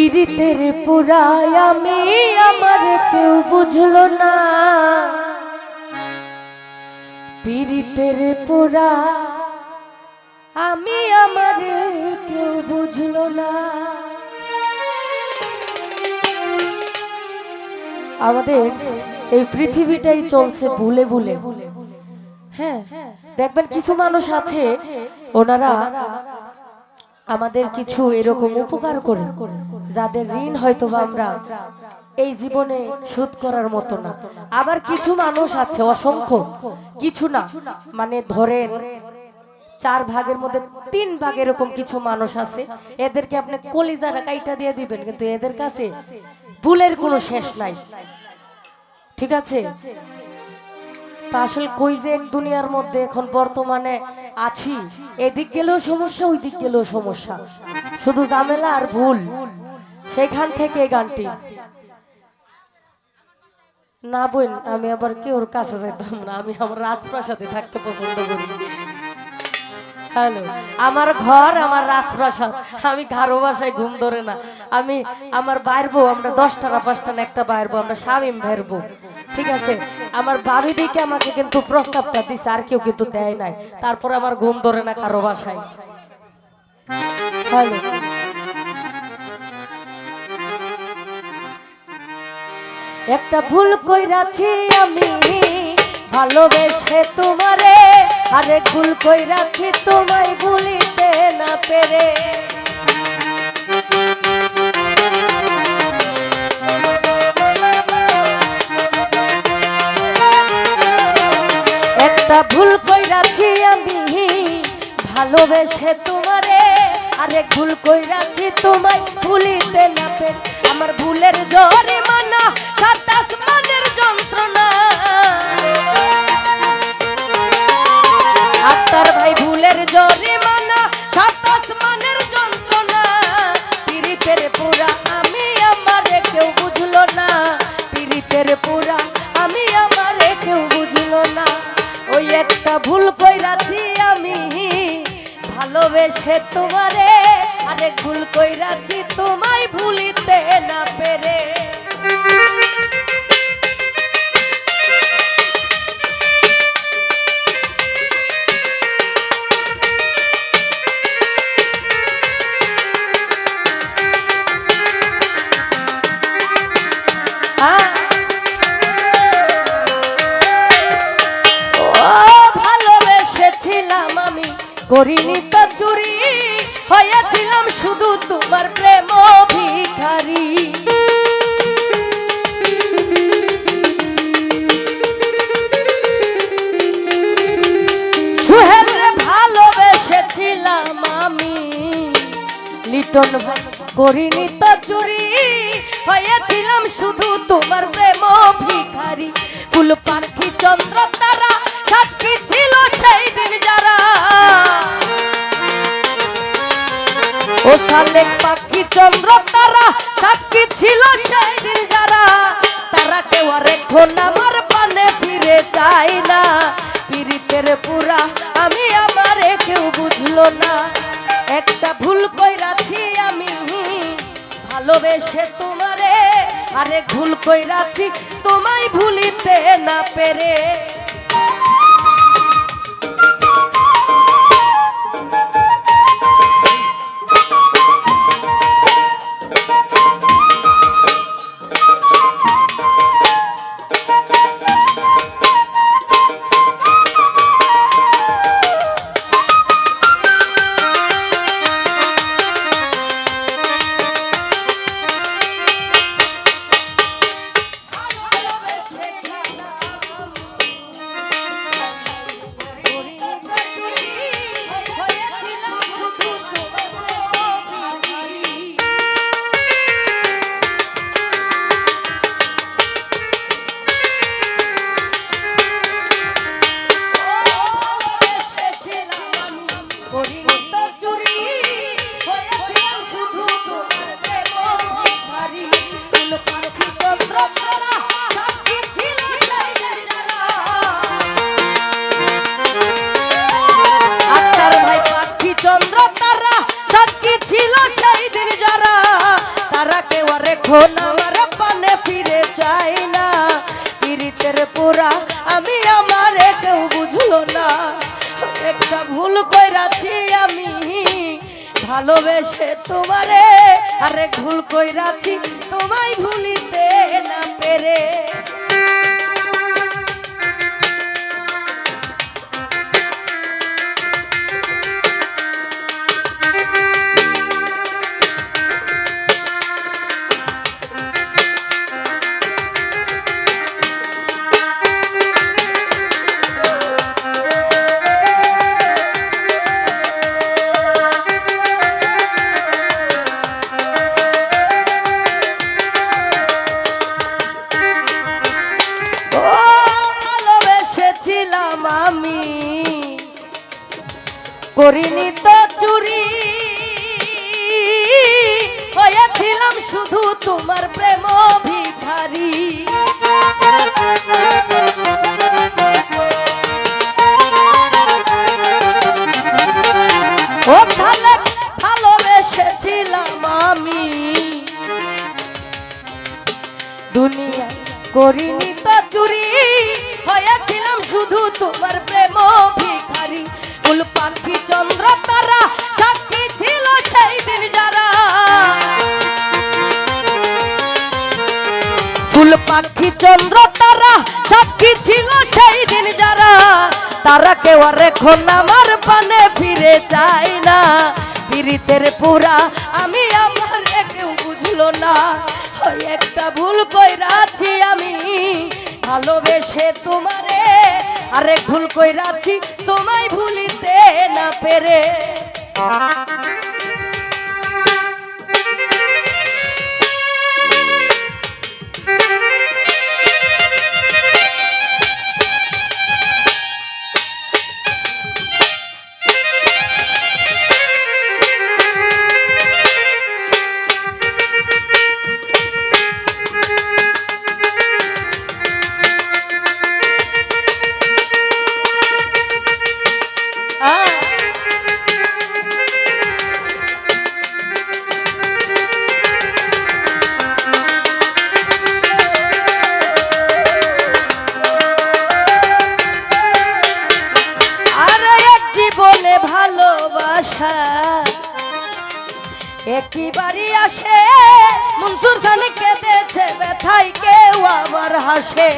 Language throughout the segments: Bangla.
পীড়িতের পুরায় আমি আমার কেউ বুঝলো না, পীড়িতের পুরা আমি আমার কেউ বুঝলো না। আমাদের এই পৃথিবীটাই চলছে ভুলে ভুলে। হ্যাঁ, দেখবেন কিছু মানুষ আছে ওনারা আমাদের কিছু এরকম উপকার করে, যাদের ঋণ হয়তো আমরা এই জীবনে শোধ করার মতো না। আবার কিছু মানুষ আছে অসংখ্য, কিছু না মানে ধরেন 4 ভাগের মধ্যে 3 ভাগ এরকম কিছু মানুষ আছে, এদেরকে আপনি কলিজাটা কাইটা দিয়ে দিবেন কিন্তু এদের কাছে ভুলের কোনো শেষ নাই। ঠিক আছে, আসলে কই যে এক দুনিয়ার মধ্যে এখন বর্তমানে আছি, এদিক গেলেও সমস্যা ওই দিক গেলেও সমস্যা, শুধু ঝামেলা আর ভুল। সেখান থেকে গানটি না বোন, আমি আবার কেউর কাছে যেতাম না, আমি আমার রাজপ্রাসাদে থাকতে পছন্দ করি। হ্যালো, আমার ঘর আমার রাজপ্রাসাদ, আমি কারো বাসায় ঘুম ধরে না। আমি আমার বাইরবো, আমরা 10টা না 5টা না একটা বাইরবো, আমরা স্বামী বাইরবো। ঠিক আছে, আমার ভাবি দিকে আমাকে কিন্তু প্রস্তাবটা দিছে, আর কেউ কিন্তু দেয় নাই। তারপরে আমার ঘুম ধরে না কারো বাসায়। হ্যালো, একটা ভুল কইরাছি আমি ভালোবেসে তোমারে, আরেক ভুল কইরাছি তোমায় ভুলিতে না পেরে। একটা ভুল কইরাছি আমি ভালোবেসে তোমারে, আরেক ভুল কইরাছি তোমায় ভুলিতে না পেরে। আমার ভুলের জরিমানা 7 আসমানের যন্ত্রণা, আক্তার ভাই ভুলের জরিমানা 7 আসমানের যন্ত্রণা। পীড়িতের পুরা আমি আমারে কেউ বুঝলো না, পীড়িতের পুরা আমি আমারে কেউ বুঝলো না। ওই একটা ভুল কইরাছি আমি ভালোবেসে তোমারে, আরেক ভুল কইরাছি তোমায় ভুলিতে না পেরে। ভালোবেসেছিলাম আমি করিনি তো চুরি, হয়েছিলাম শুধু তোমার প্রেম ভিখারি। সুহেলরে ভালোবেসেছিলাম আমি লিটন, করিনি তো চুরি, হয়েছিলাম শুধু তোমার প্রেম ভিখারি। ফুল পাখি চন্দ্র তারা সাক্ষী ছিল সেই দিন যারা, ও সালেক পাখি চন্দ্র তারা সাক্ষী ছিল সেই দিন যারা। তারা কেউ আর এখন আমার পানে ফিরে চায় না, পীড়িতের পুরা আমি আমারে কেউ বুঝলো না। একটা ভুল কইরাছি আমি ভালোবেসে তোমারে, আরেক ভুল কইরাছি তোমায় ভুলিতে না পেরে। কেউ আর এখন আমার পানে ফিরে চাই না। পীড়িতের পোড়া আমি আমারে কেউ বুঝলো না। একটা ভুল কইরাছি আমি ভালোবেসে তোমারে, আরেক ভুল কইরাছি তোমায় ভুলিতে না পেরে। আমি করিনি তো চুরি, হয়েছিলাম শুধু তোমার প্রেম ভিখারি। ও তাহলে ভালোবেসেছিলাম আমি দুনিয়া করিনি তো চুরি, হয়েছিলাম শুধু তোমার প্রেম ভিখারি। ফুল পাখি চন্দ্র তারা সাক্ষী ছিল সেই দিন যারা, ফুল পাখি চন্দ্র তারা সাক্ষী ছিল সেই দিন যারা, তারা কেউ আর এখন আমার পানে ফিরে চায় না। পীড়িতের পুরা আমি আমার কেউ বুঝলো না। একটা ভুল কইরাছি আমি ভালোবেসে তোমারে, আরেক ভুল কইরাছি তোমায় ভুলিতে না পেরে। ভালোবাসা একইবারই আসে, মনসুর জানে কেঁদেছে ব্যথায় কেউ আবার হাসে।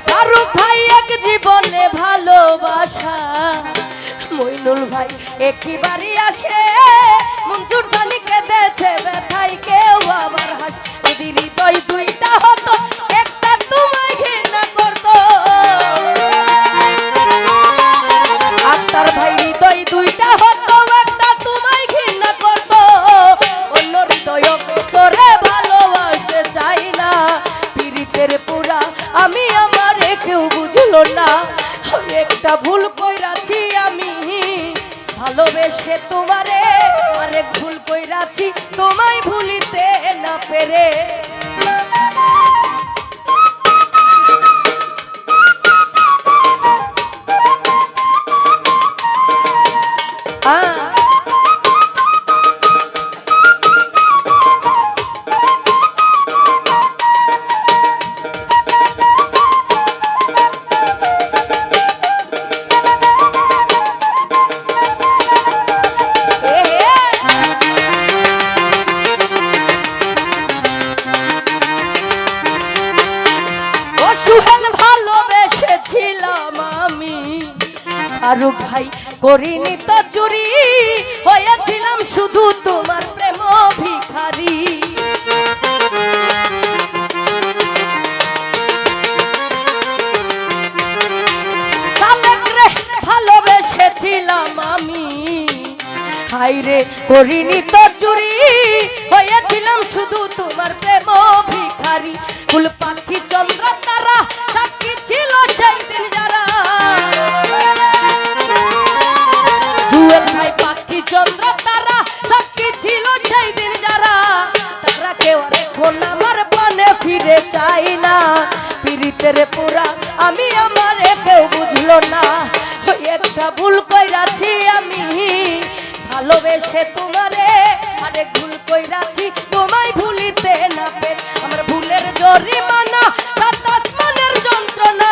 ফারুক ভাই এক জীবনে ভালোবাসা, মইনুল ভাই একইবারই আসে, মনসুর জানে কেঁদেছে ব্যথায় কেউ আবার হাসে। যদি হৃদয় দুইটা হতো একটা তোমায় ঘৃণা করতো, আক্তার ভাই হৃদয় দুইটা হতো একটা তোমায় ঘৃণা করতো। অন্য হৃদয় চোরে ভালোবাসতে চাই না। পীড়িতের পুরা আমি আমারে কেউ বুঝলো না। একটা ভুল কইরাছি আমি ভালোবেসে তোমারে, আরেক ভুল কইরাছি তোমায় ভুলিতে না পেরে। ভালোবেসেছিলাম আমি ফারুক ভাই করিনি তো চুরি, হয়েছিলাম শুধু তোমার প্রেম ভিখারি। ভালোবেসেছিলাম আমি হাইরে করিনি তো চুরি, হয়েছিলাম শুধু তোমার প্রেম ভিখারি। ফুল পাখি চন্দ্র তারা সাক্ষী ছিল সেই দিন যারা, জুয়েল ভাই পাখি চন্দ্র তারা সাক্ষী ছিল সেই দিন যারা, তারা কেউ এখন আমার পানে ফিরে চাই না। পীড়িতের পুরা আমি আমারে কেউ বুঝলো না। একটা ভুল কইরাছি আমি ভালোবেসে তোমারে, অনেক ভুল কইরাছি তোমায় ভুলিতে না পেরে। আমার ভুলের জরিমানা সাত আসমানের যন্ত্রণা,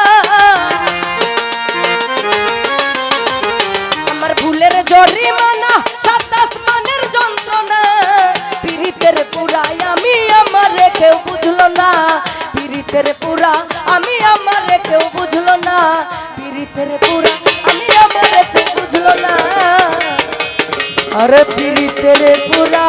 আমার ভুলের জরিমানা সাত আসমানের যন্ত্রণা। পীড়িতের পুরাই আমি আমারে কেউ বুঝলো না, পীড়িতের পুরা আমি আমারে কেউ বুঝলো না, পীড়িতের পুরা আমি আমারে কেউ বুঝলো না। আরে পীড়িতের পুরা